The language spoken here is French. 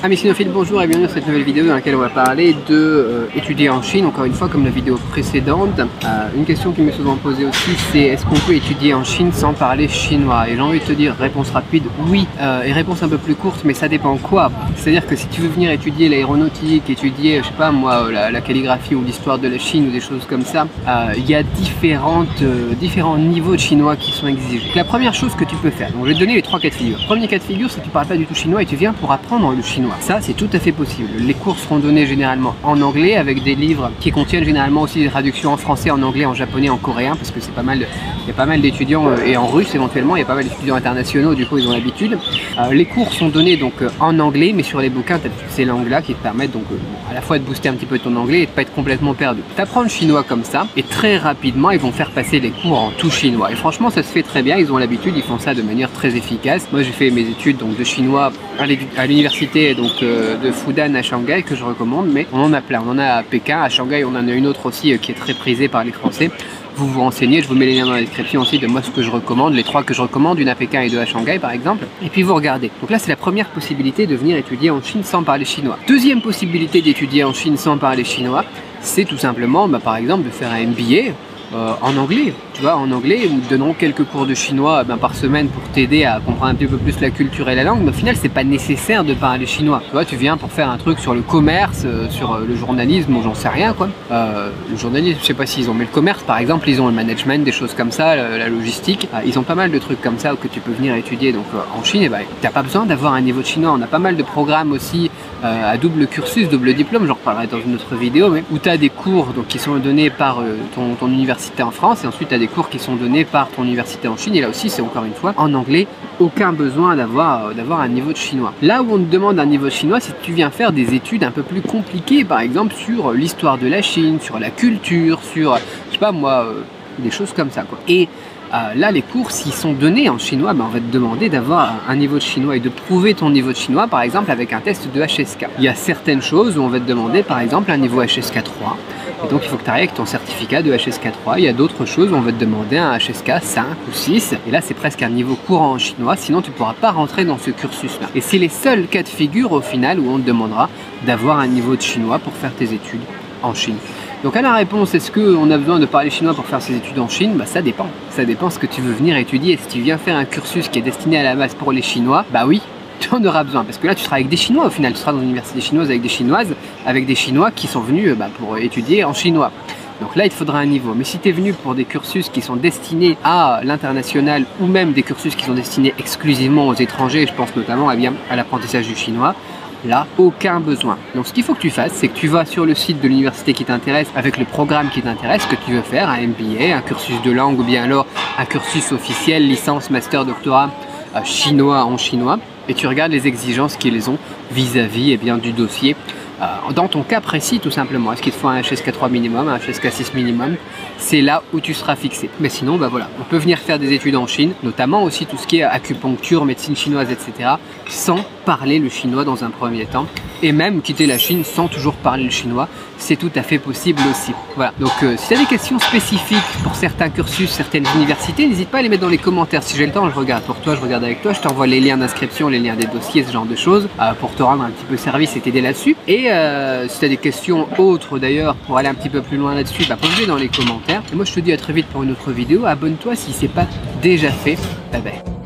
Amis cinéphiles, bonjour et bienvenue dans cette nouvelle vidéo dans laquelle on va parler de étudier en Chine. Encore une fois, comme la vidéo précédente, une question qui m'est souvent posée aussi, c'est est-ce qu'on peut étudier en Chine sans parler chinois? Et j'ai envie de te dire, réponse rapide, oui, et réponse un peu plus courte, mais ça dépend quoi. C'est-à-dire que si tu veux venir étudier l'aéronautique, étudier, je sais pas moi, la calligraphie ou l'histoire de la Chine ou des choses comme ça, il y a différents niveaux de chinois qui sont exigés. La première chose que tu peux faire, donc je vais te donner les trois cas de figure. Premier cas de figure, c'est que tu parles pas du tout chinois et tu viens pour apprendre le chinois. Ça, c'est tout à fait possible. Les cours seront donnés généralement en anglais avec des livres qui contiennent généralement aussi des traductions en français, en anglais, en japonais, en coréen, parce que c'est pas mal, il y a pas mal d'étudiants et en russe éventuellement, il y a pas mal d'étudiants internationaux, du coup ils ont l'habitude. Les cours sont donnés donc en anglais, mais sur les bouquins, tu as toutes ces langues-là qui te permettent donc à la fois de booster un petit peu ton anglais et de pas être complètement perdu. Tu apprends le chinois comme ça et très rapidement ils vont faire passer les cours en tout chinois. Et franchement, ça se fait très bien, ils ont l'habitude, ils font ça de manière très efficace. Moi, j'ai fait mes études donc de chinois à l'université donc de Fudan à Shanghai que je recommande, mais on en a plein. On en a à Pékin, à Shanghai, on en a une autre aussi qui est très prisée par les Français. Vous vous renseignez, je vous mets les liens dans la description aussi de moi ce que je recommande, les trois que je recommande, une à Pékin et deux à Shanghai par exemple, et puis vous regardez. Donc là c'est la première possibilité de venir étudier en Chine sans parler chinois. Deuxième possibilité d'étudier en Chine sans parler chinois, c'est tout simplement par exemple de faire un MBA en anglais, tu vois, en anglais, ou donneront quelques cours de chinois par semaine pour t'aider à comprendre un petit peu plus la culture et la langue, mais au final c'est pas nécessaire de parler chinois. Tu vois, tu viens pour faire un truc sur le commerce, sur le journalisme, ou j'en sais rien quoi. Le journalisme, je sais pas s'ils ont, mais le commerce par exemple, ils ont le management, des choses comme ça, la logistique, ils ont pas mal de trucs comme ça que tu peux venir étudier donc en Chine, et t'as pas besoin d'avoir un niveau de chinois. On a pas mal de programmes aussi à double cursus, double diplôme, j'en reparlerai dans une autre vidéo, mais où tu as des cours donc, qui sont donnés par ton université en France, et ensuite tu as des cours qui sont donnés par ton université en Chine, et là aussi c'est encore une fois en anglais, aucun besoin d'avoir un niveau de chinois. Là où on te demande un niveau de chinois, c'est que tu viens faire des études un peu plus compliquées, par exemple sur l'histoire de la Chine, sur la culture, sur, je sais pas moi, des choses comme ça quoi. Et là, les cours, s'ils sont donnés en chinois, on va te demander d'avoir un niveau de chinois et de prouver ton niveau de chinois, par exemple, avec un test de HSK. Il y a certaines choses où on va te demander, par exemple, un niveau HSK 3. Et donc, il faut que tu arrives avec ton certificat de HSK 3. Il y a d'autres choses où on va te demander un HSK 5 ou 6. Et là, c'est presque un niveau courant en chinois, sinon tu ne pourras pas rentrer dans ce cursus-là. Et c'est les seuls cas de figure, au final, où on te demandera d'avoir un niveau de chinois pour faire tes études en Chine. Donc à la réponse, est-ce qu'on a besoin de parler chinois pour faire ses études en Chine? Ça dépend. Ça dépend ce que tu veux venir étudier. Si tu viens faire un cursus qui est destiné à la base pour les Chinois, oui, tu en auras besoin. Parce que là, tu seras avec des Chinois au final. Tu seras dans une université chinoise avec des Chinoises, avec des Chinois qui sont venus pour étudier en chinois. Donc là, il te faudra un niveau. Mais si tu es venu pour des cursus qui sont destinés à l'international ou même des cursus qui sont destinés exclusivement aux étrangers, je pense notamment à l'apprentissage du chinois, là, aucun besoin. Donc ce qu'il faut que tu fasses, c'est que tu vas sur le site de l'université qui t'intéresse, avec le programme qui t'intéresse, que tu veux faire, un MBA, un cursus de langue ou bien alors un cursus officiel, licence, master, doctorat, chinois en chinois, et tu regardes les exigences qu'ils ont vis-à-vis du dossier. Dans ton cas précis, tout simplement, est-ce qu'il te faut un HSK 3 minimum, un HSK 6 minimum? C'est là où tu seras fixé. Mais sinon, voilà, on peut venir faire des études en Chine, notamment aussi tout ce qui est acupuncture, médecine chinoise, etc., sans parler le chinois dans un premier temps. Et même quitter la Chine sans toujours parler le chinois, c'est tout à fait possible aussi. Voilà, donc si tu as des questions spécifiques pour certains cursus, certaines universités, n'hésite pas à les mettre dans les commentaires. Si j'ai le temps, je regarde pour toi, je regarde avec toi, je t'envoie les liens d'inscription, les liens des dossiers, ce genre de choses, pour te rendre un petit peu service et t'aider là-dessus. Et si tu as des questions autres d'ailleurs, pour aller un petit peu plus loin là-dessus, pose-les dans les commentaires. Et moi je te dis à très vite pour une autre vidéo, abonne-toi si c'est pas déjà fait. Bye bye.